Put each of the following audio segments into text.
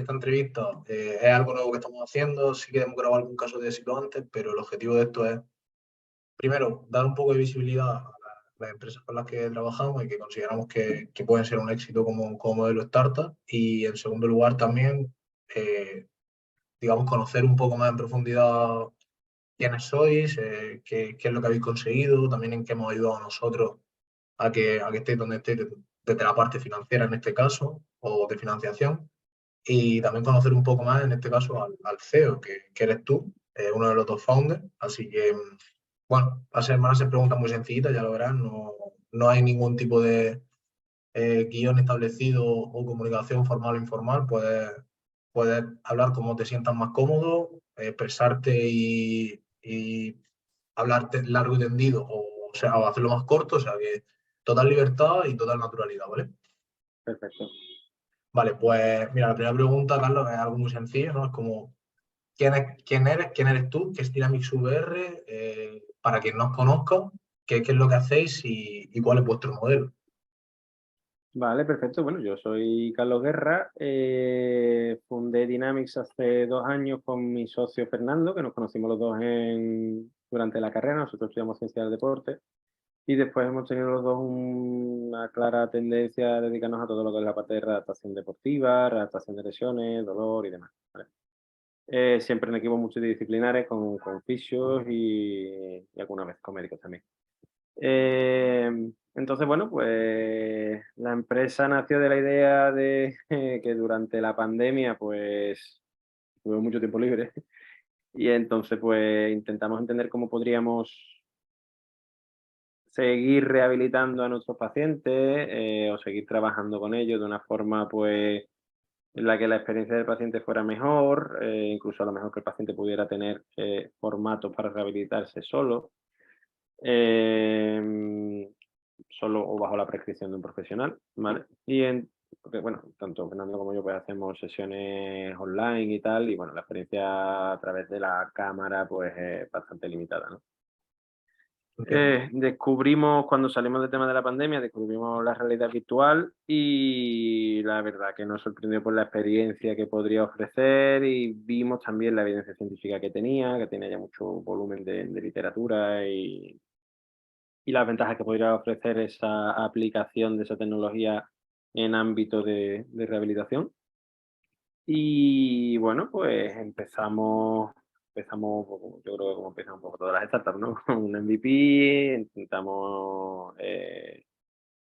esta entrevista es algo nuevo que estamos haciendo, sí que hemos grabado algún caso de éxito antes, pero el objetivo de esto es, primero, dar un poco de visibilidad a las empresas con las que trabajamos y que consideramos que pueden ser un éxito como modelo startup. Y en segundo lugar también, digamos, conocer un poco más en profundidad quiénes sois, qué es lo que habéis conseguido, también en qué hemos ayudado a nosotros a que estéis donde estéis desde la parte financiera en este caso, o de financiación. Y también conocer un poco más, en este caso, al CEO, que eres tú, uno de los dos founders. Así que, bueno, van a ser preguntas muy sencillitas, ya lo verás. No hay ningún tipo de guión establecido o comunicación formal o informal. Puedes hablar como te sientas más cómodo, expresarte y hablarte largo y tendido, o sea, o hacerlo más corto, o sea, que total libertad y total naturalidad, ¿vale? Perfecto. Vale, pues mira, la primera pregunta, Carlos, es algo muy sencillo, ¿no? Es como, ¿quién eres tú? ¿Qué es Dynamics VR? Para quien no os conozca, ¿qué es lo que hacéis y cuál es vuestro modelo? Vale, perfecto. Bueno, yo soy Carlos Guerra. Fundé Dynamics hace 2 años con mi socio Fernando, que nos conocimos los dos durante la carrera. Nosotros estudiamos ciencia del deporte y después hemos tenido los dos una clara tendencia a dedicarnos a todo lo que es la parte de redactación deportiva, redactación de lesiones, dolor y demás, ¿vale? Siempre en equipos multidisciplinares con fisios y alguna vez con médicos también. Entonces, bueno, pues la empresa nació de la idea de que durante la pandemia, pues tuve mucho tiempo libre y entonces pues intentamos entender cómo podríamos seguir rehabilitando a nuestros pacientes, o seguir trabajando con ellos de una forma pues en la que la experiencia del paciente fuera mejor, incluso a lo mejor que el paciente pudiera tener formatos para rehabilitarse solo. Em, Solo o bajo la prescripción de un profesional, ¿vale? Porque, bueno, tanto Fernando como yo pues hacemos sesiones online y tal, y bueno, la experiencia a través de la cámara pues es bastante limitada, ¿no? Entiendo. Descubrimos, cuando salimos del tema de la pandemia, descubrimos la realidad virtual y la verdad que nos sorprendió por la experiencia que podría ofrecer y vimos también la evidencia científica que tenía ya mucho volumen de literatura y las ventajas que podría ofrecer esa aplicación de esa tecnología en ámbito de rehabilitación. Y bueno, pues empezamos, yo creo que como empiezan un poco todas las startups, ¿no? Con un MVP, intentamos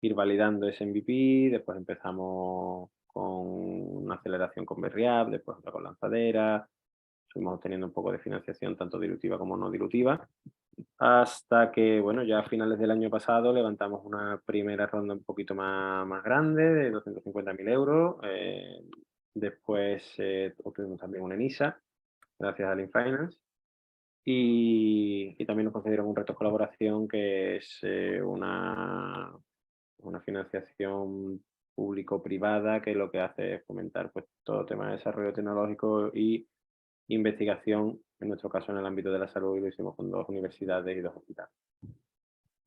ir validando ese MVP, después empezamos con una aceleración con Berriap, después otra con lanzadera, fuimos obteniendo un poco de financiación tanto dilutiva como no dilutiva. Hasta que, bueno, ya a finales del año pasado levantamos una primera ronda un poquito más grande, de 250.000 euros. Después obtuvimos también una ENISA, gracias a Lean Finance. Y también nos concedieron un reto de colaboración, que es una financiación público-privada, que lo que hace es fomentar pues, todo tema de desarrollo tecnológico y investigación, en nuestro caso en el ámbito de la salud, y lo hicimos con 2 universidades y 2 hospitales.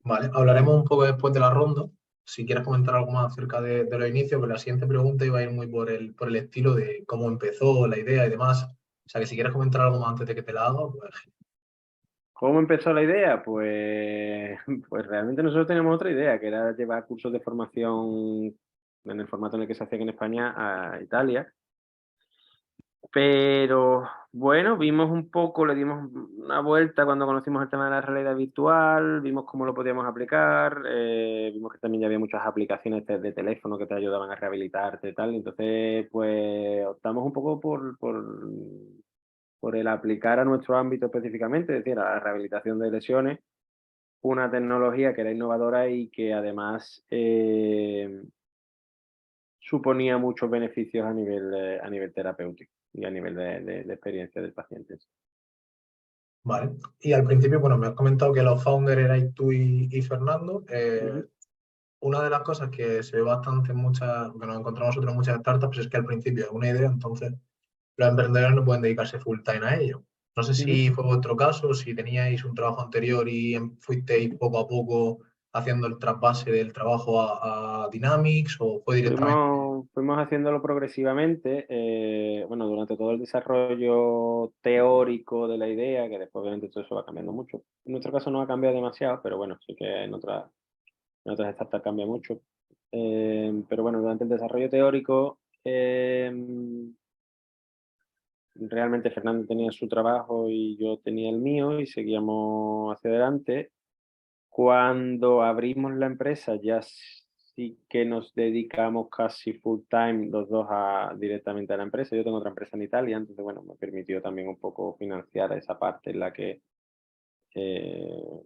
Vale, hablaremos un poco después de la ronda. Si quieres comentar algo más acerca de los inicios, pero la siguiente pregunta iba a ir muy por el estilo de cómo empezó la idea y demás. O sea, que si quieres comentar algo más antes de que te la haga, pues ¿Cómo empezó la idea? Pues, pues realmente nosotros teníamos otra idea, que era llevar cursos de formación en el formato en el que se hacía aquí en España a Italia. Pero bueno, vimos un poco, le dimos una vuelta cuando conocimos el tema de la realidad virtual, vimos cómo lo podíamos aplicar, vimos que también ya había muchas aplicaciones de teléfono que te ayudaban a rehabilitarte y tal. Entonces, pues optamos un poco por el aplicar a nuestro ámbito específicamente, es decir, a la rehabilitación de lesiones, una tecnología que era innovadora y que además suponía muchos beneficios a nivel terapéutico y a nivel de experiencia del paciente. vale. Y al principio, bueno, me has comentado que los founders erais tú y Fernando. Ujú. Una de las cosas que se ve bastante en muchas, que nos encontramos nosotros en muchas startups, es que al principio es una idea, entonces los emprendedores no pueden dedicarse full time a ello. No sé Ujú. si fue vuestro caso, si teníais un trabajo anterior y fuisteis poco a poco haciendo el trasvase del trabajo a Dynamics, o fue Tuvimos, directamente. fuimos haciéndolo progresivamente, bueno, durante todo el desarrollo teórico de la idea, que después obviamente todo eso va cambiando mucho. En nuestro caso no ha cambiado demasiado, pero bueno, sí que en otras startups cambia mucho. Pero bueno, durante el desarrollo teórico, realmente Fernando tenía su trabajo y yo tenía el mío y seguíamos hacia adelante. Cuando abrimos la empresa ya sí que nos dedicamos casi full time los dos directamente a la empresa. Yo tengo otra empresa en Italia, entonces bueno, me permitió también un poco financiar esa parte en la que eh,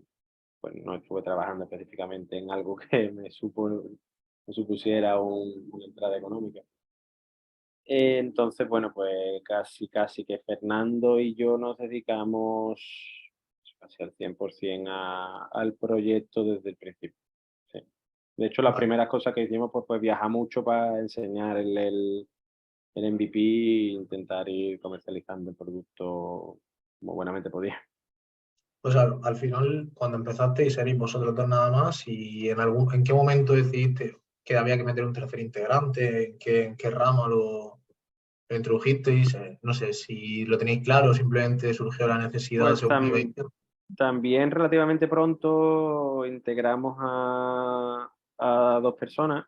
pues no estuve trabajando específicamente en algo que me supusiera una entrada económica. Entonces, bueno, pues casi que Fernando y yo nos dedicamos casi al 100% al proyecto desde el principio. Sí. De hecho, las Vale. primeras cosas que hicimos pues, fue viajar mucho para enseñar el MVP e intentar ir comercializando el producto como buenamente podía. Pues al final, cuando empezasteis, erais vosotros dos nada más y ¿en qué momento decidiste que había que meter un tercer integrante? ¿En qué rama lo introdujisteis? No sé si lo tenéis claro o simplemente surgió la necesidad Pues según ibais viendo. también relativamente pronto integramos a dos personas.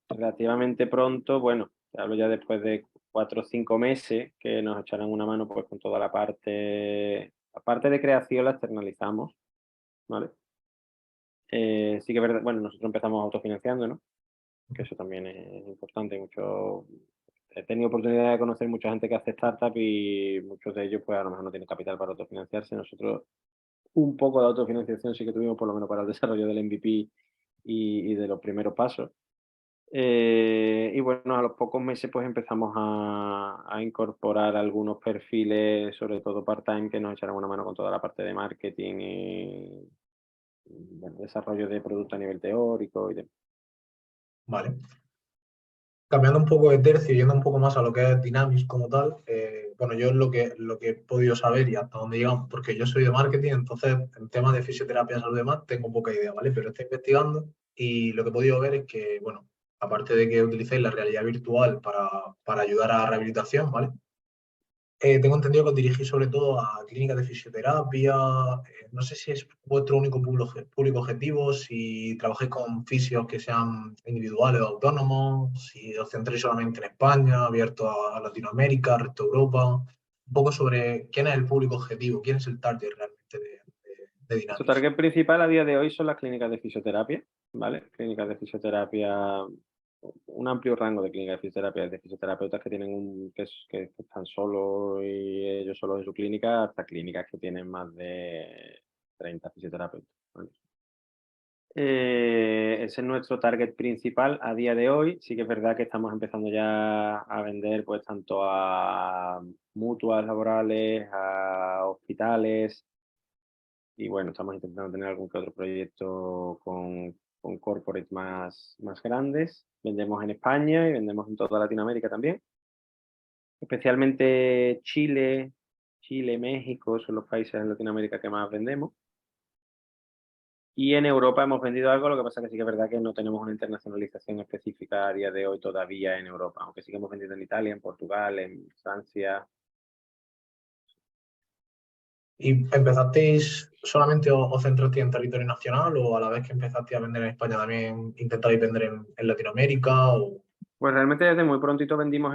Relativamente pronto, bueno, te hablo ya después de 4 o 5 meses que nos echaron una mano pues con toda la parte de creación la externalizamos, ¿vale? Sí que es verdad, bueno, nosotros empezamos autofinanciando, ¿no? Que eso también es importante, he tenido oportunidad de conocer mucha gente que hace startup y muchos de ellos pues a lo mejor no tienen capital para autofinanciarse. Nosotros un poco de autofinanciación sí que tuvimos por lo menos para el desarrollo del MVP y de los primeros pasos. Y bueno, a los pocos meses pues empezamos a incorporar algunos perfiles, sobre todo part-time, que nos echaran una mano con toda la parte de marketing y, bueno, desarrollo de producto a nivel teórico y demás. Vale. Cambiando un poco de tercio, yendo un poco más a lo que es Dynamics como tal, bueno, yo lo que he podido saber y hasta dónde llegamos, porque yo soy de marketing, entonces en temas de fisioterapia, salud y demás, tengo poca idea, ¿vale? Pero estoy investigando y lo que he podido ver es que, bueno, aparte de que utilicéis la realidad virtual para ayudar a la rehabilitación, ¿vale? Tengo entendido que os dirigís sobre todo a clínicas de fisioterapia. No sé si es vuestro único público objetivo, si trabajáis con fisios que sean individuales o autónomos, si os centráis solamente en España, abierto a Latinoamérica, resto de Europa. Un poco sobre quién es el público objetivo, quién es el target realmente de Nuestro Dynamics. target principal a día de hoy son las clínicas de fisioterapia, ¿vale? Clínicas de fisioterapia, un amplio rango de clínicas de fisioterapia, de fisioterapeutas que tienen que están solos y ellos solos en su clínica, hasta clínicas que tienen más de 30 fisioterapeutas, ¿vale? Ese es nuestro target principal a día de hoy. Sí que es verdad que estamos empezando ya a vender pues tanto a mutuas laborales, a hospitales y bueno, estamos intentando tener algún que otro proyecto con corporates más grandes. Vendemos en España y vendemos en toda Latinoamérica también. Especialmente Chile, México son los países en Latinoamérica que más vendemos. Y en Europa hemos vendido algo, lo que pasa que sí que es verdad que no tenemos una internacionalización específica a día de hoy todavía en Europa, aunque sí que hemos vendido en Italia, en Portugal, en Francia. ¿Y empezasteis solamente os centrasteis en territorio nacional o a la vez que empezasteis a vender en España también intentabais vender en Latinoamérica? Pues realmente desde muy prontito vendimos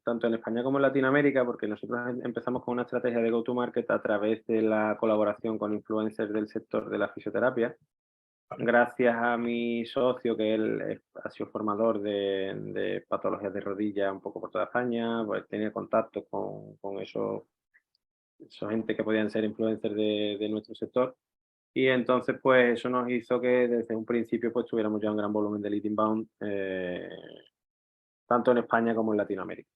tanto en España como en Latinoamérica, porque nosotros empezamos con una estrategia de go-to-market a través de la colaboración con influencers del sector de la fisioterapia. Gracias a mi socio, que él ha sido formador de patologías de rodilla un poco por toda España, pues tenía contacto con esa gente que podían ser influencers de nuestro sector. Y entonces, pues eso nos hizo que desde un principio pues tuviéramos ya un gran volumen de lead inbound, tanto en España como en Latinoamérica.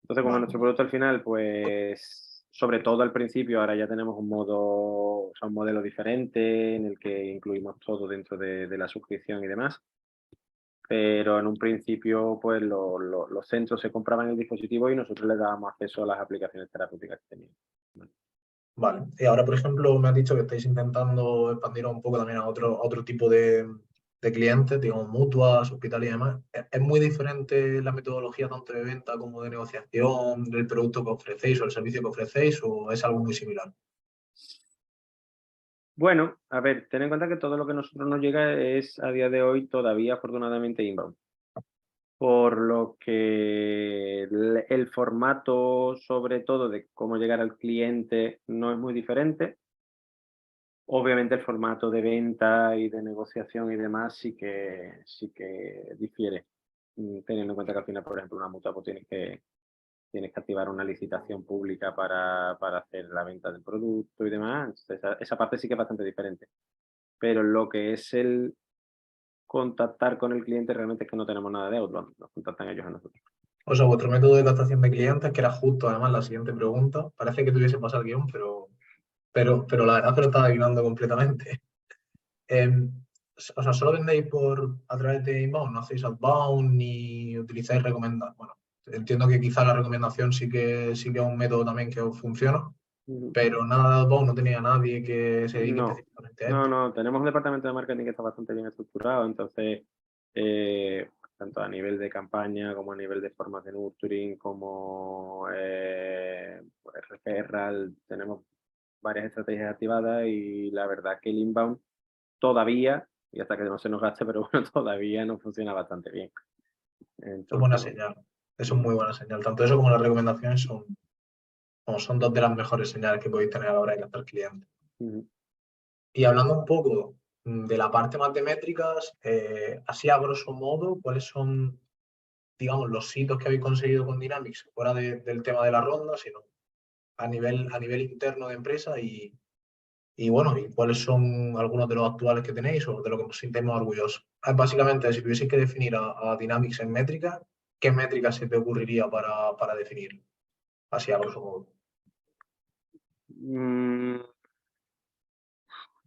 Entonces, como Vale. nuestro producto al final, pues sobre todo al principio, ahora ya tenemos un modelo diferente en el que incluimos todo dentro de la suscripción y demás. Pero en un principio, pues los centros se compraban el dispositivo y nosotros les dábamos acceso a las aplicaciones terapéuticas que tenían. Vale. Y ahora, por ejemplo, me has dicho que estáis intentando expandir un poco también a otro tipo de clientes, digamos, mutuas, hospitales y demás. Es muy diferente la metodología tanto de venta como de negociación del producto que ofrecéis o el servicio que ofrecéis, o es algo muy similar? Bueno, a ver, ten en cuenta que todo lo que a nosotros nos llega es a día de hoy todavía afortunadamente inbound. Por lo que el formato, sobre todo, de cómo llegar al cliente no es muy diferente. Obviamente el formato de venta y de negociación y demás sí que difiere, teniendo en cuenta que al final, por ejemplo, una mutua pues tienes que activar una licitación pública para hacer la venta del producto y demás. Entonces, esa parte sí que es bastante diferente. Pero lo que es el contactar con el cliente realmente es que no tenemos nada de outbound, nos contactan ellos a nosotros. O sea, vuestro método de captación de clientes, que era justo además la siguiente pregunta, parece que tuviese pasado el guión, pero la verdad es que lo estaba adivinando completamente. Em, o sea, ¿solo vendéis a través de inbound? ¿No hacéis outbound ni utilizáis recomendaciones? Bueno, entiendo que quizá la recomendación sí que es un método también que os funciona, Ujú. pero nada de outbound, no tenía nadie que se dedique No, específicamente a no, esto. no, tenemos un departamento de marketing que está bastante bien estructurado, entonces, tanto a nivel de campaña como a nivel de formas de nurturing, como pues, referral, tenemos varias estrategias activadas y la verdad que el inbound todavía, y hasta que no se nos gaste, pero bueno, todavía no funciona bastante bien. Eso es buena Entonces, bueno. señal. Eso es Mm, muy buena señal. Tanto eso como las recomendaciones son dos de las mejores señales que podéis tener a la hora de captar clientes. ujú. Y hablando un poco de la parte más de métricas, así a grosso modo, ¿cuáles son, digamos, los hitos que habéis conseguido con Dynamics, fuera del tema de la ronda, sino a nivel interno de empresa y bueno, y cuáles son algunos de los actuales que tenéis o de lo que os sintéis más orgullosos? Básicamente, si tuvieseis que definir a Dynamics en métricas, ¿qué métricas se te ocurriría para definirlo? Así a grosso modo. Mm,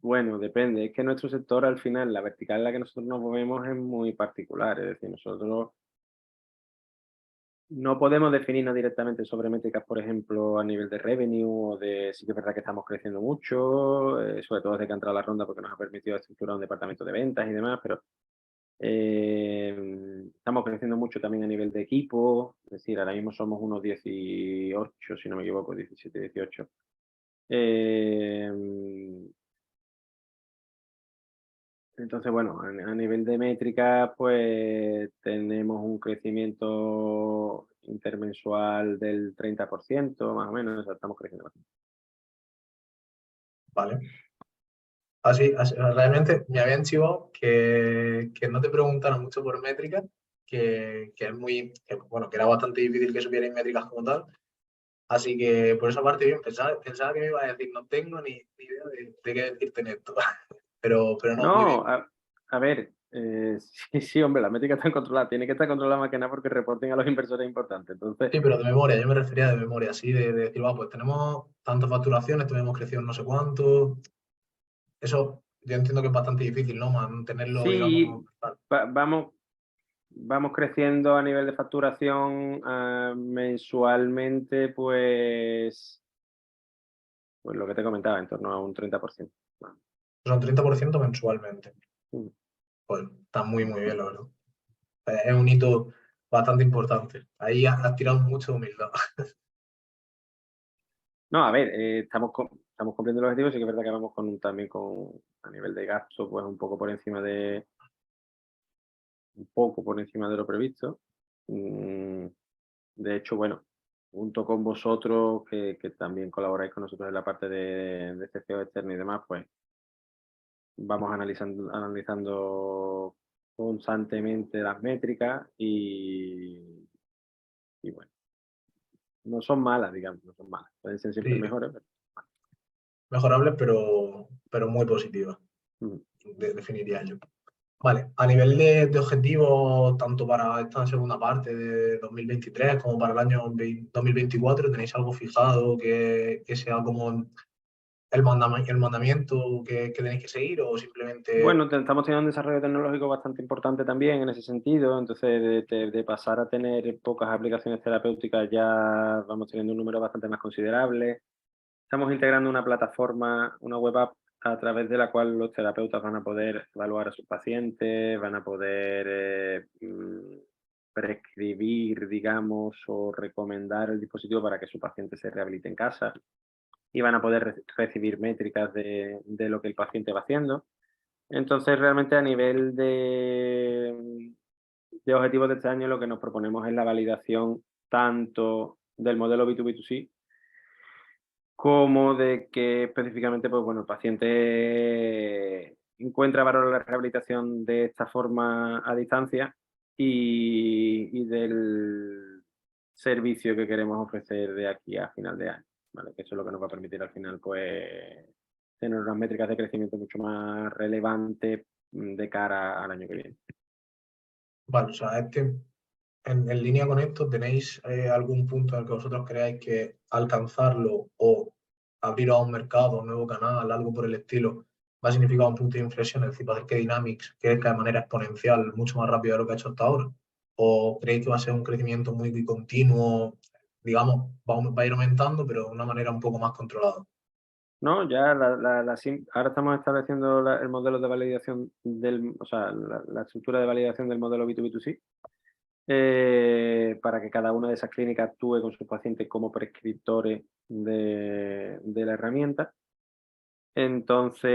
Bueno, depende. Es que nuestro sector, al final, la vertical en la que nosotros nos movemos es muy particular. Es decir, nosotros no podemos definirnos directamente sobre métricas, por ejemplo, a nivel de revenue o de sí que es verdad que estamos creciendo mucho, sobre todo desde que ha entrado la ronda porque nos ha permitido estructurar un departamento de ventas y demás, pero estamos creciendo mucho también a nivel de equipo. Es decir, ahora mismo somos unos 18, si no me equivoco, 17, 18. Entonces, bueno, a nivel de métrica, pues tenemos un crecimiento intermensual del 30%, más o menos, o sea, estamos creciendo bastante. ¿Vale? Realmente me habían chivado que no te preguntaran mucho por métricas, que es bueno, que era bastante difícil que supierais métricas como tal. Así que por esa parte bien, pensaba que me iba a decir, no tengo ni idea de qué decirte en esto. Pero no, muy bien. No, a ver, sí, sí, hombre, la métrica está controlada, tiene que estar controlada más que nada porque reporten a los inversores es importante. Entonces, Sí, pero de memoria, yo me refería de memoria, así de decir, va, pues tenemos tantas facturaciones, tenemos crecido no sé cuánto. Eso yo entiendo que es bastante difícil, ¿no? Mantenerlo, digamos, sí, tal. vamos creciendo a nivel de facturación mensualmente, pues lo que te comentaba, en torno a un 30%. Son 30% mensualmente. Mm. Pues está muy, muy bien, la verdad. Es un hito bastante importante. Ahí has tirado mucho de humildad. No, a ver, estamos cumpliendo los objetivos, sí que es verdad que vamos también a nivel de gasto, pues un poco por encima de lo previsto. Mm, De hecho, bueno, junto con vosotros, que también colaboráis con nosotros en la parte de CCO externo y demás, pues vamos analizando constantemente las métricas y bueno, no son malas, digamos, no son malas. Pueden ser siempre Sí, mejores, pero mejorable, pero muy positiva, mm, definiría yo. Vale, a nivel de objetivos, tanto para esta segunda parte de 2023 como para el año 2024, ¿tenéis algo fijado que sea como el mandamiento que tenéis que seguir o simplemente... bueno, estamos teniendo un desarrollo tecnológico bastante importante también en ese sentido, entonces de pasar a tener pocas aplicaciones terapéuticas ya vamos teniendo un número bastante más considerable. Estamos integrando una plataforma, una web app a través de la cual los terapeutas van a poder evaluar a sus pacientes, van a poder prescribir, digamos, o recomendar el dispositivo para que su paciente se rehabilite en casa y van a poder recibir métricas de lo que el paciente va haciendo. Entonces, realmente a nivel de objetivos de este año, lo que nos proponemos es la validación tanto del modelo B2B2C como de que específicamente, pues bueno, el paciente encuentra valor en la rehabilitación de esta forma a distancia y del servicio que queremos ofrecer de aquí a final de año, ¿vale? Que eso es lo que nos va a permitir al final, pues, tener unas métricas de crecimiento mucho más relevantes de cara al año que viene. Vale, o sea, es que en línea con esto, ¿tenéis algún punto en el que vosotros creáis que alcanzarlo o abrir a un mercado, un nuevo canal, algo por el estilo, va a significar un punto de inflexión? Es decir, va a hacer que Dynamics crezca de manera exponencial, mucho más rápido de lo que ha hecho hasta ahora. ¿O creéis que va a ser un crecimiento muy continuo, digamos, va a ir aumentando, pero de una manera un poco más controlada? No, ya ahora estamos estableciendo el modelo de validación o sea, la estructura de validación del modelo B2B2C, para que cada una de esas clínicas actúe con sus pacientes como prescriptores de la herramienta. Entonces,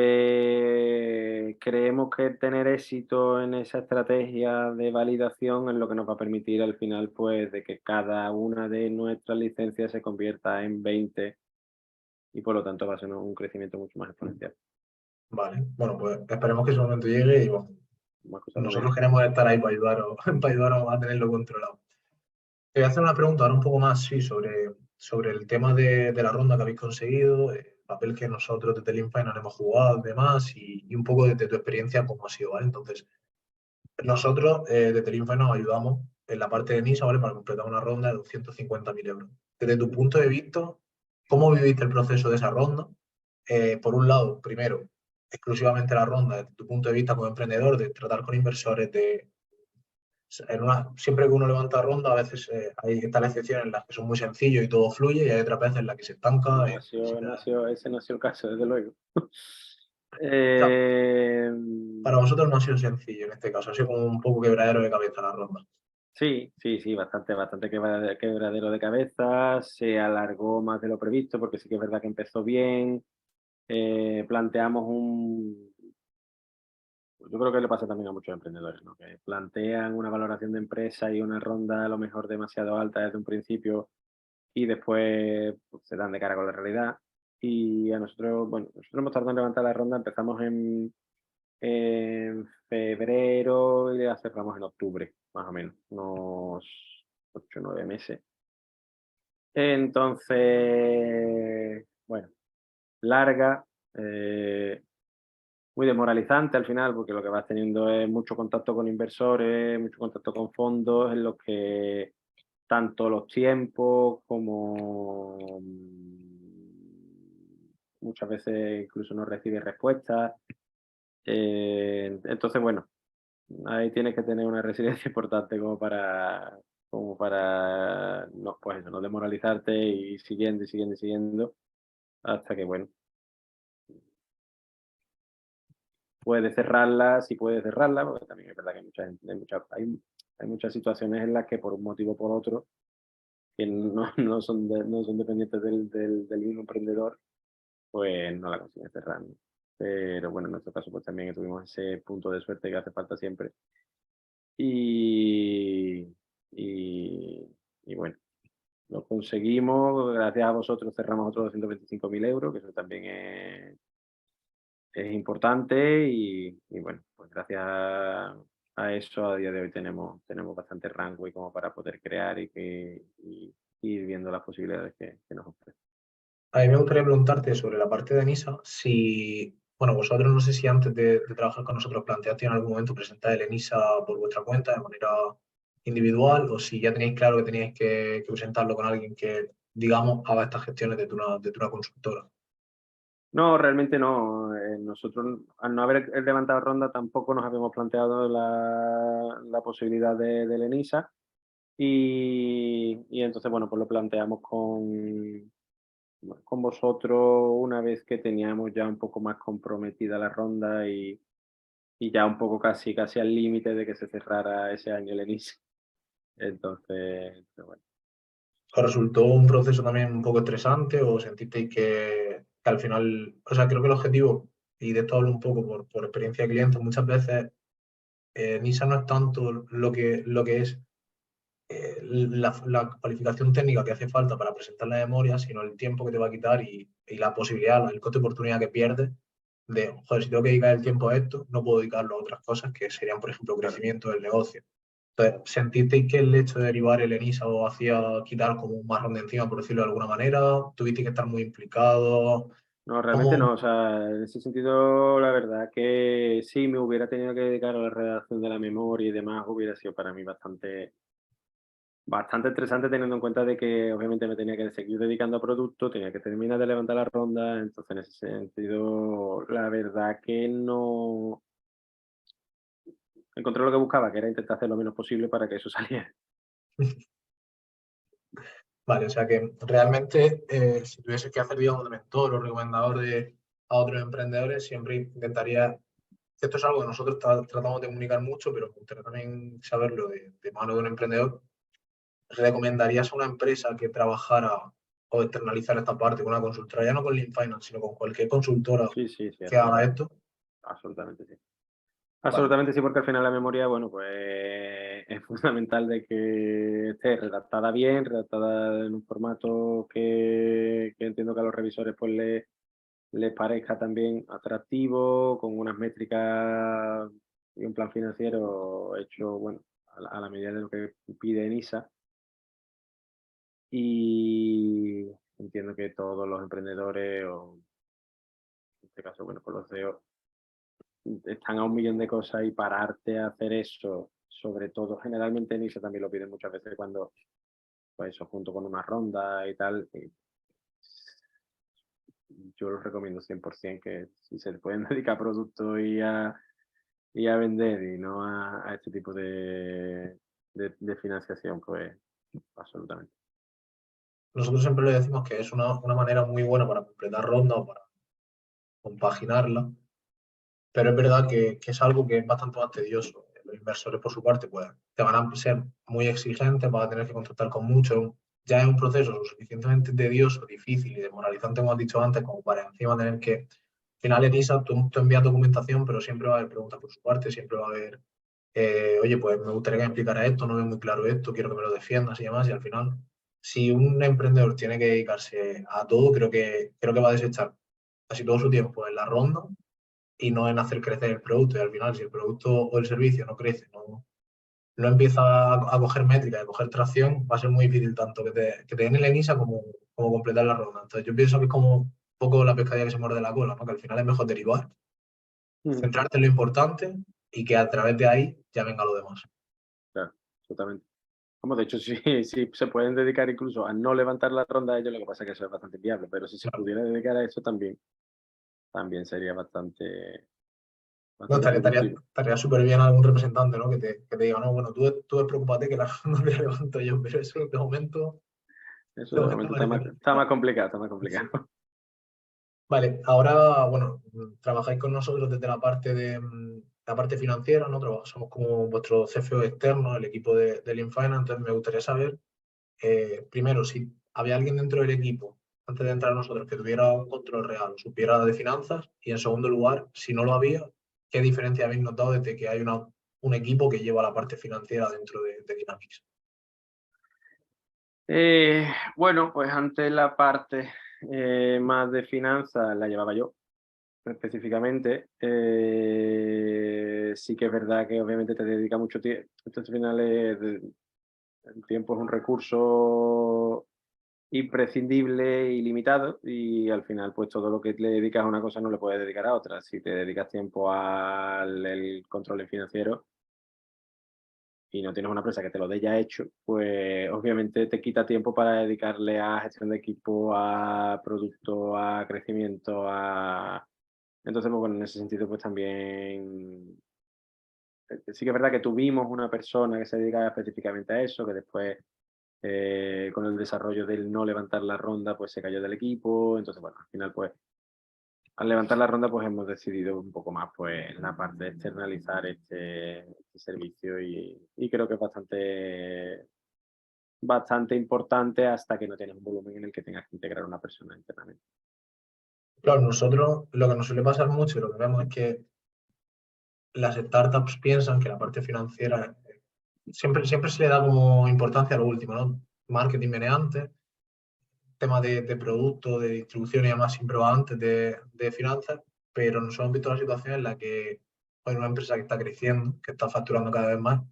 creemos que tener éxito en esa estrategia de validación es lo que nos va a permitir al final, pues, de que cada una de nuestras licencias se convierta en 20 y por lo tanto va a ser un crecimiento mucho más exponencial. Vale, bueno, pues esperemos que ese momento llegue y bueno, Más cosas no nosotros vienen. queremos estar ahí para ayudaros, para ayudaros a tenerlo controlado. Te voy a hacer una pregunta ahora un poco más, sí, sobre el tema de la ronda que habéis conseguido, el papel que nosotros desde el Infinite hemos jugado, demás, y un poco de tu experiencia, cómo ha sido, ¿vale? Entonces, nosotros desde el Infinite nos ayudamos en la parte de NISA, ¿vale? Para completar una ronda de 250.000 euros. Desde tu punto de vista, ¿cómo viviste el proceso de esa ronda? Por un lado, primero, exclusivamente la ronda, desde tu punto de vista como emprendedor, de tratar con inversores, siempre que uno levanta ronda, a veces hay estas excepciones en las que son muy sencillos y todo fluye, y hay otras veces en las que se estanca. Ese no ha sido el caso, desde luego. O sea, Eh, para vosotros no ha sido sencillo en este caso, ha sido como un poco quebradero de cabeza la ronda. sí, bastante quebradero de cabeza, se alargó más de lo previsto, porque sí que es verdad que empezó bien, planteamos yo creo que le pasa también a muchos emprendedores, ¿no? Que plantean una valoración de empresa y una ronda a lo mejor demasiado alta desde un principio y después pues, se dan de cara con la realidad. Y a nosotros, bueno, nosotros hemos tardado en levantar la ronda, empezamos en febrero y la cerramos en octubre, más o menos, unos 8 o 9 meses. Entonces, bueno, larga, muy desmoralizante al final, porque lo que vas teniendo es mucho contacto con inversores, mucho contacto con fondos, en los que tanto los tiempos como muchas veces incluso no recibes respuestas. Entonces, bueno, ahí tienes que tener una resiliencia importante como para no, pues eso, no desmoralizarte y siguiendo y siguiendo y siguiendo hasta que, bueno, puedes cerrarla, si puedes cerrarla, porque también es verdad que hay mucha gente, hay muchas situaciones en las que por un motivo o por otro, que no no son dependientes del mismo emprendedor, pues no la consiguen cerrar, ¿no? Pero bueno, en nuestro caso pues también tuvimos ese punto de suerte que hace falta siempre. Y, y, y bueno, lo conseguimos, gracias a vosotros cerramos otros 225.000 euros, que eso también es importante y bueno, pues gracias a eso a día de hoy tenemos bastante rango y como para poder crear y ir viendo las posibilidades que nos ofrece. A mí me gustaría preguntarte sobre la parte de NISA, si, bueno, vosotros no sé si antes de trabajar con nosotros planteaste en algún momento presentar el ENISA por vuestra cuenta de manera individual, o si ya tenéis claro que teníais que presentarlo con alguien que, digamos, haga estas gestiones de una consultora. No, realmente no. Nosotros, al no haber levantado ronda, tampoco nos habíamos planteado la posibilidad del ENISA y entonces, bueno, pues lo planteamos con vosotros una vez que teníamos ya un poco más comprometida la ronda y ya un poco casi al límite de que se cerrara ese año el ENISA. Entonces, pero bueno. ¿Os resultó un proceso también un poco estresante o sentisteis que al final, o sea, creo que el objetivo, y de esto hablo un poco por experiencia de cliente, muchas veces NISA no es tanto lo que es la cualificación técnica que hace falta para presentar la memoria, sino el tiempo que te va a quitar y la posibilidad, el coste de oportunidad que pierdes de, joder, si tengo que dedicar el tiempo a esto, no puedo dedicarlo a otras cosas que serían, por ejemplo, Claro. crecimiento del negocio. Entonces, ¿sentisteis que el hecho de derivar el ENISA os hacía quitar como un marrón de encima, por decirlo de alguna manera? ¿Tuvisteis que estar muy implicados? No, realmente ¿Cómo? no, o sea, en ese sentido, la verdad que sí, me hubiera tenido que dedicar a la redacción de la memoria y demás, hubiera sido para mí bastante estresante, teniendo en cuenta de que obviamente me tenía que seguir dedicando a producto, tenía que terminar de levantar la ronda, entonces en ese sentido, la verdad que no encontré lo que buscaba, que era intentar hacer lo menos posible para que eso saliera. Vale, o sea que realmente si tuviese que hacer, digamos, de mentor o recomendador a otros emprendedores, siempre intentaría, esto es algo que nosotros tratamos de comunicar mucho, pero me gustaría también saberlo de mano de un emprendedor. ¿Recomendarías a una empresa que trabajara o externalizara esta parte con una consultora, ya no con Lean Finance, sino con cualquier consultora Sí, sí, sí, que haga esto? absolutamente sí. Vale, Absolutamente sí, porque al final la memoria, bueno, pues es fundamental de que esté redactada bien, redactada en un formato que entiendo que a los revisores pues les parezca también atractivo, con unas métricas y un plan financiero hecho, bueno, a la medida de lo que pide NISA. Y entiendo que todos los emprendedores, o en este caso, bueno, con los CEO, están a un millón de cosas y pararte a hacer eso, sobre todo generalmente NISA también lo piden muchas veces cuando, pues eso, junto con una ronda y tal, y yo los recomiendo 100% que si se pueden dedicar a productos y a vender y no a este tipo de financiación, pues absolutamente. nosotros siempre le decimos que es una manera muy buena para completar ronda o para compaginarla, pero es verdad que es algo que es bastante más tedioso. Los inversores, por su parte, pues te van a ser muy exigentes, vas a tener que contactar con muchos. Ya es un proceso lo suficientemente tedioso, difícil y demoralizante, como has dicho antes, como para encima tener que. Al final, en ISA, tú envías documentación, pero siempre va a haber preguntas por su parte, siempre va a haber, oye, pues me gustaría que me explicara esto, no veo muy claro esto, quiero que me lo defiendas y demás. Y al final, si un emprendedor tiene que dedicarse a todo, creo que va a desechar casi todo su tiempo en la ronda y no en hacer crecer el producto. Y al final, si el producto o el servicio no crece, no empieza a coger métrica, a coger tracción, va a ser muy difícil tanto que te den el ENISA como completar la ronda. Entonces, yo pienso que es como un poco la pescadilla que se muerde la cola, ¿no? Que al final es mejor derivar, Ujú. centrarte en lo importante y que a través de ahí ya venga lo demás. Claro, absolutamente. Como de hecho, si se pueden dedicar incluso a no levantar la ronda ellos, lo que pasa es que eso es bastante viable, pero si se Claro. pudiera dedicar a eso también sería bastante, No, bastante estaría productivo. estaría súper bien algún representante, ¿no? Que te diga, no, bueno, tú despreocúpate que la ronda te la levanto yo, pero eso Eso de de momento momento está parece más, está complicado. más complicado, está más Sí. complicado. Vale, ahora, bueno, trabajáis con nosotros desde la parte financiera, ¿no? Somos como vuestro CFO externo, el equipo de Lean Finance, entonces me gustaría saber, primero, si había alguien dentro del equipo, antes de entrar a nosotros, que tuviera un control real, o supiera de finanzas, y en segundo lugar, si no lo había, ¿qué diferencia habéis notado desde que hay un equipo que lleva la parte financiera dentro de Dynamics? Eh, bueno, pues antes la parte más de finanzas la llevaba yo específicamente. Sí que es verdad que obviamente te dedica mucho tiempo. Esto al final el tiempo es un recurso imprescindible y limitado y al final pues todo lo que le dedicas a una cosa no le puedes dedicar a otra. Si te dedicas tiempo al el control financiero y no tienes una empresa que te lo dé ya hecho, pues obviamente te quita tiempo para dedicarle a gestión de equipo, a producto, a crecimiento, a... Entonces, pues bueno, en ese sentido pues también sí que es verdad que tuvimos una persona que se dedica específicamente a eso, que después con el desarrollo del no levantar la ronda, pues se cayó del equipo. Entonces, bueno, al final, pues, al levantar la ronda, pues hemos decidido un poco más, pues, la parte de externalizar este servicio y creo que es bastante importante hasta que no tienes un volumen en el que tengas que integrar una persona internamente. Claro, nosotros lo que nos suele pasar mucho y lo que vemos es que las startups piensan que la parte financiera siempre se le da como importancia a lo último, ¿no? Marketing viene antes, tema de producto, de distribución y demás siempre va antes de finanzas, pero nos hemos visto la situación en la que hay una empresa que está creciendo, que está facturando cada vez más,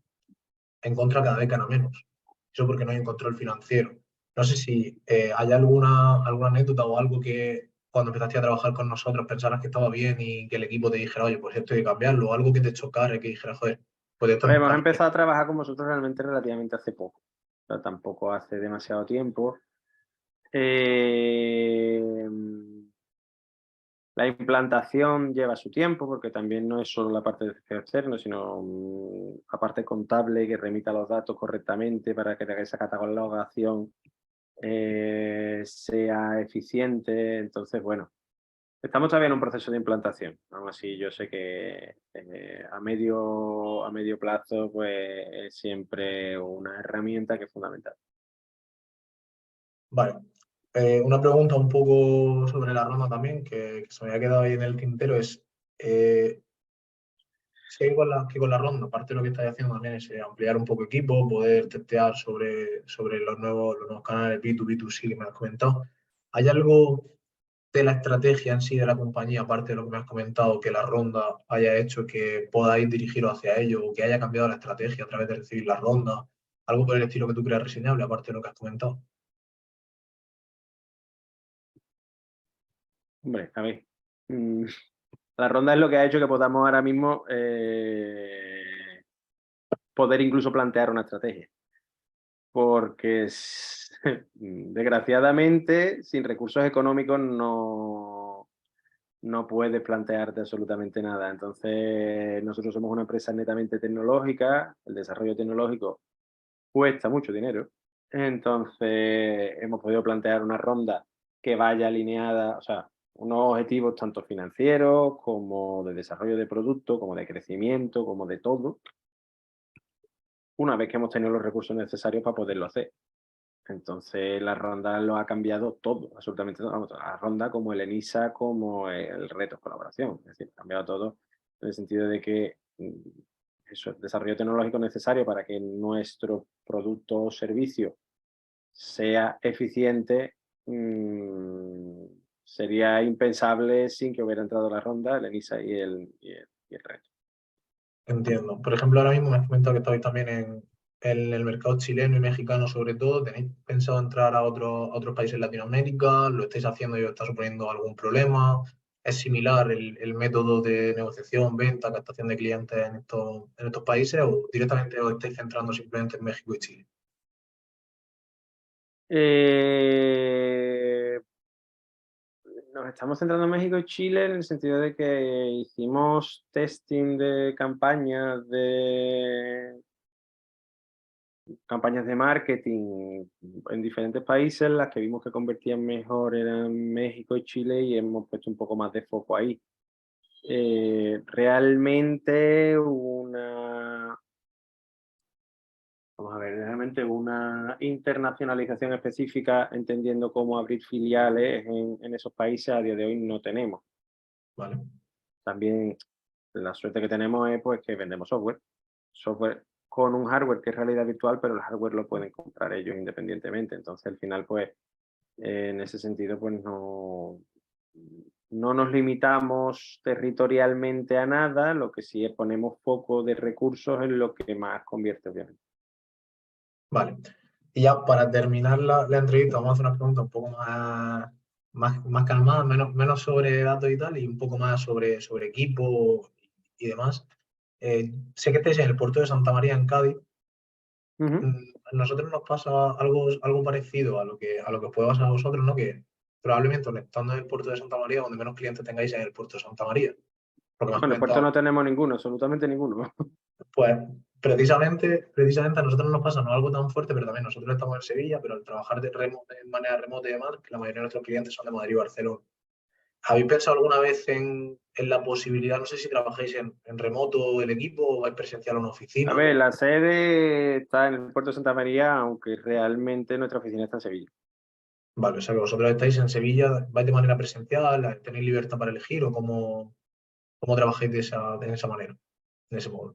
en contra cada vez gana menos. Eso porque no hay un control financiero. No sé si hay alguna anécdota o algo que cuando empezaste a trabajar con nosotros pensaras que estaba bien y que el equipo te dijera, oye, pues esto hay que cambiarlo, o algo que te chocara y que dijera, joder, pues esto no Hemos está bien. empezado a trabajar con vosotros realmente relativamente hace poco, o sea, tampoco hace demasiado tiempo. La implantación lleva su tiempo porque también no es solo la parte de gestión externo, sino la parte contable que remita los datos correctamente para que esa catalogación sea eficiente. Entonces, bueno, estamos todavía en un proceso de implantación. Aún así, yo sé que a medio plazo pues, es siempre una herramienta que es fundamental. Vale. Una pregunta un poco sobre la ronda también, que se me había quedado ahí en el tintero, es si hay que con la ronda, aparte de lo que estáis haciendo también es ampliar un poco equipo, poder testear sobre los nuevos canales B2B, B2C que me has comentado. ¿Hay algo de la estrategia en sí de la compañía, aparte de lo que me has comentado, que la ronda haya hecho que podáis dirigiros hacia ello o que haya cambiado la estrategia a través de recibir la ronda? Algo por el estilo que tú creas reseñable, aparte de lo que has comentado. Hombre, a ver. La ronda es lo que ha hecho que podamos ahora mismo poder incluso plantear una estrategia. Porque desgraciadamente sin recursos económicos no puedes plantearte absolutamente nada. Entonces nosotros somos una empresa netamente tecnológica, el desarrollo tecnológico cuesta mucho dinero, entonces hemos podido plantear una ronda que vaya alineada, o sea, unos objetivos tanto financieros como de desarrollo de producto, como de crecimiento, como de todo, una vez que hemos tenido los recursos necesarios para poderlo hacer. Entonces la ronda lo ha cambiado todo, absolutamente todo. Vamos, la ronda como el ENISA, como el reto colaboración. Es decir, ha cambiado todo en el sentido de que eso, el desarrollo tecnológico necesario para que nuestro producto o servicio sea eficiente sería impensable sin que hubiera entrado la ronda, el ENISA y el reto. Entiendo. Por ejemplo, ahora mismo me has comentado que estáis también en el mercado chileno y mexicano sobre todo. ¿Tenéis pensado entrar a otros países de Latinoamérica? ¿Lo estáis haciendo y os está suponiendo algún problema? ¿Es similar el método de negociación, venta, captación de clientes en estos países o directamente os estáis centrando simplemente en México y Chile? Eh, Nos estamos centrando en México y Chile en el sentido de que hicimos testing de campañas de marketing en diferentes países. Las que vimos que convertían mejor eran México y Chile y hemos puesto un poco más de foco ahí. Realmente una internacionalización específica, entendiendo cómo abrir filiales en esos países, a día de hoy no tenemos. Vale, También la suerte que tenemos es pues, que vendemos software con un hardware que es realidad virtual, pero el hardware lo pueden comprar ellos independientemente. Entonces, al final, pues, en ese sentido, pues no nos limitamos territorialmente a nada, lo que sí es ponemos foco de recursos en lo que más convierte, obviamente. vale. Y ya para terminar la entrevista, vamos a hacer una pregunta un poco más calmada, menos sobre datos y tal, y un poco más sobre equipo y demás. Sé que estáis en el puerto de Santa María, en Cádiz. A nosotros nos pasa algo parecido a lo que os puede pasar a vosotros, ¿no? Que probablemente estando en el puerto de Santa María, donde menos clientes tengáis en el puerto de Santa María. Porque me has Bueno, en Puerto comentado, no tenemos ninguno, absolutamente ninguno. Pues precisamente a nosotros nos pasa no algo tan fuerte, pero también nosotros estamos en Sevilla, pero al trabajar de manera remota y demás, que la mayoría de nuestros clientes son de Madrid y Barcelona. ¿Habéis pensado alguna vez en la posibilidad, no sé si trabajáis en remoto el equipo o vais presencial a una A oficina? ver, la sede está en el puerto de Santa María, aunque realmente nuestra oficina está en Sevilla. Vale, o sea que vosotros estáis en Sevilla, vais de manera presencial, tenéis libertad para elegir o cómo trabajáis de esa manera, de ese modo.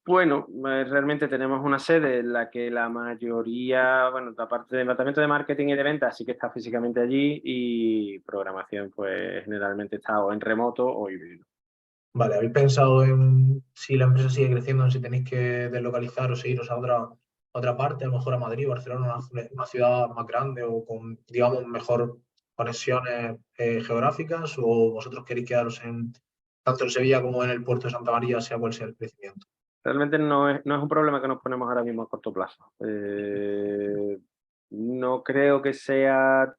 Bueno, realmente tenemos una sede en la que la mayoría, bueno, la parte del departamento de marketing y de ventas sí que está físicamente allí y programación pues generalmente está o en remoto o híbrido. Vale, ¿habéis pensado en si la empresa sigue creciendo, en si tenéis que deslocalizaros e iros a otra parte, a lo mejor a Madrid, Barcelona, una ciudad más grande o con, digamos, mejor conexiones geográficas, o vosotros queréis quedaros tanto en Sevilla como en el puerto de Santa María, sea cual sea el crecimiento? Realmente no es un problema que nos ponemos ahora mismo a corto plazo. No creo que sea,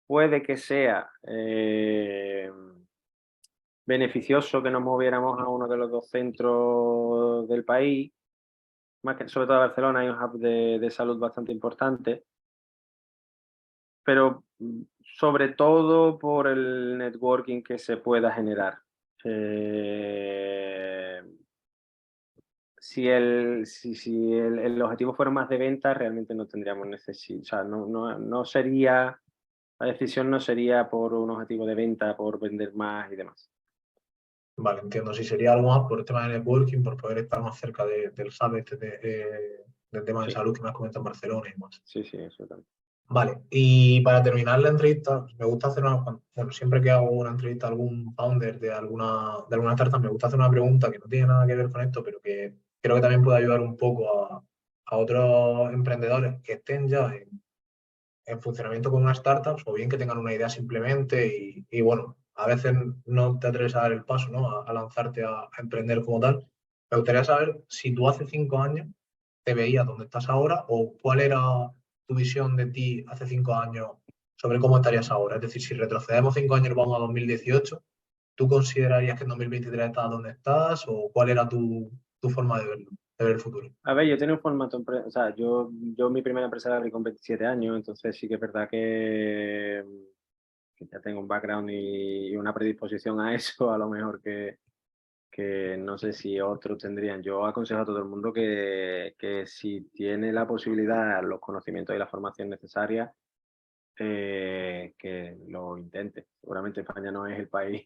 puede que sea beneficioso que nos moviéramos a uno de los dos centros del país, más que sobre todo a Barcelona hay un hub de salud bastante importante, pero sobre todo por el networking que se pueda generar. Eh, si el objetivo fuera más de venta, realmente no tendríamos necesidad, o sea, no sería, la decisión no sería por un objetivo de venta, por vender más y demás. Vale, entiendo. Si sería algo más por el tema de networking, por poder estar más cerca del hub del tema de Sí, salud que me has comentado en Barcelona y demás. sí, sí, eso también. Vale, y para terminar la entrevista, me gusta hacer bueno, siempre que hago una entrevista a algún founder de alguna startup, me gusta hacer una pregunta que no tiene nada que ver con esto, pero que creo que también puede ayudar un poco a otros emprendedores que estén ya en funcionamiento con una startup, o bien que tengan una idea simplemente y bueno, a veces no te atreves a dar el paso, ¿no? A lanzarte a emprender como tal. Me gustaría saber si tú hace 5 años te veías donde estás ahora o cuál era tu visión de ti hace 5 años sobre cómo estarías ahora. Es decir, si retrocedemos 5 años y nos vamos a 2018, ¿tú considerarías que en 2023 estás donde estás o cuál era tu forma de verlo, de ver el futuro? A ver, yo tenía un formato, o sea, yo mi primera empresa la abrí con 27 años, entonces sí que es verdad que ya tengo un background y una predisposición a eso, a lo mejor que no sé si otros tendrían. Yo aconsejo a todo el mundo que si tiene la posibilidad, los conocimientos y la formación necesaria, que lo intente. Seguramente España no es el país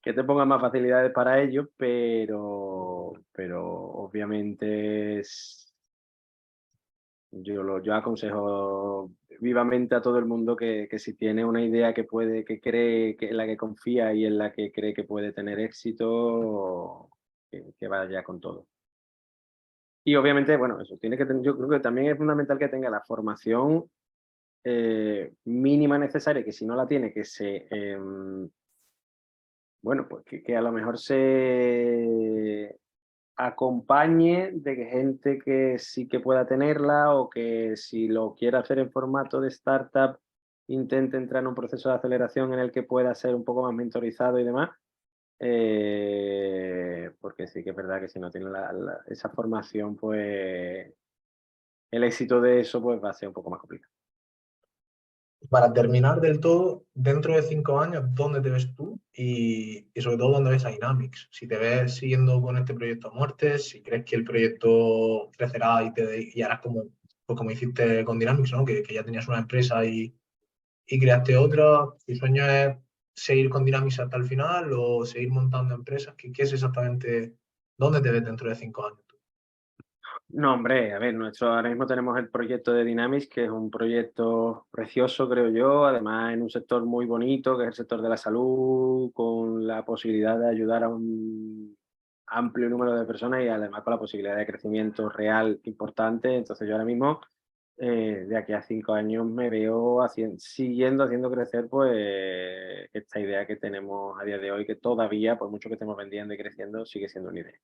que te ponga más facilidades para ello, pero obviamente yo aconsejo vivamente a todo el mundo que si tiene una idea que puede, que cree, que en la que confía y en la que cree que puede tener éxito, que vaya con todo. Y obviamente, bueno, eso tiene que tener, yo creo que también es fundamental que tenga la formación mínima necesaria, que si no la tiene, bueno, pues que a lo mejor se acompañe de que gente que sí que pueda tenerla o que si lo quiere hacer en formato de startup, intente entrar en un proceso de aceleración en el que pueda ser un poco más mentorizado y demás. Porque sí que es verdad que si no tiene esa formación, pues el éxito de eso pues, va a ser un poco más complicado. Para terminar del todo, dentro de 5 años, ¿dónde te ves tú? Y sobre todo, ¿dónde ves a Dynamics? Si te ves siguiendo con este proyecto a muerte, si crees que el proyecto crecerá y harás pues como hiciste con Dynamics, ¿no? Que ya tenías una empresa y creaste otra. ¿Tu sueño es seguir con Dynamics hasta el final o seguir montando empresas? ¿Qué es exactamente, dónde te ves dentro de 5 años tú? No, hombre, a ver, ahora mismo tenemos el proyecto de Dynamics, que es un proyecto precioso, creo yo, además en un sector muy bonito, que es el sector de la salud, con la posibilidad de ayudar a un amplio número de personas y además con la posibilidad de crecimiento real importante. Entonces yo ahora mismo, de aquí a 5 años, me veo siguiendo haciendo crecer pues esta idea que tenemos a día de hoy, que todavía, por mucho que estemos vendiendo y creciendo, sigue siendo una idea.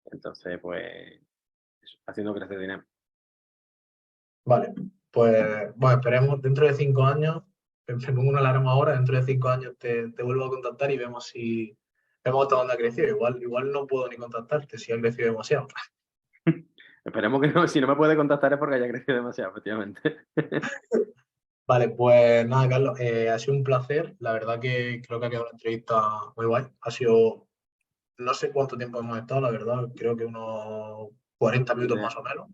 Entonces, pues eso, haciendo crecer Dynamics. Vale, pues bueno, esperemos dentro de 5 años, me pongo una alarma ahora, dentro de 5 años te vuelvo a contactar y vemos Hemos hasta dónde ha crecido. Igual no puedo ni contactarte si ha crecido demasiado. Esperemos que no, si no me puede contactar es porque haya crecido demasiado, efectivamente. Vale, pues nada, Carlos, ha sido un placer. La verdad que creo que ha quedado una entrevista muy guay. Ha sido, no sé cuánto tiempo hemos estado, la verdad, creo que unos 40 minutos más o menos.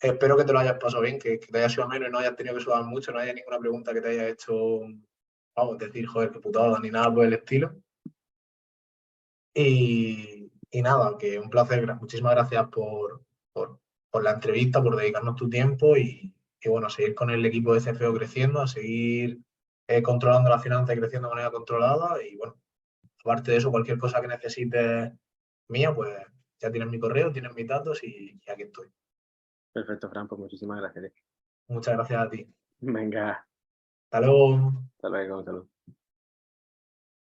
Espero que te lo hayas pasado bien, que te haya sido menos y no hayas tenido que sudar mucho, no haya ninguna pregunta que te haya hecho, vamos, decir, joder, qué putada, ni nada por el estilo. Y nada, que un placer. Muchísimas gracias por la entrevista, por dedicarnos tu tiempo y bueno, a seguir con el equipo de CFO creciendo, a seguir controlando las finanzas y creciendo de manera controlada. Y bueno, aparte de eso, cualquier cosa que necesites mía, pues ya tienes mi correo, tienes mis datos y aquí estoy. Perfecto, Fran, pues muchísimas gracias. Muchas gracias a ti. Venga, Hasta luego. hasta luego, salud.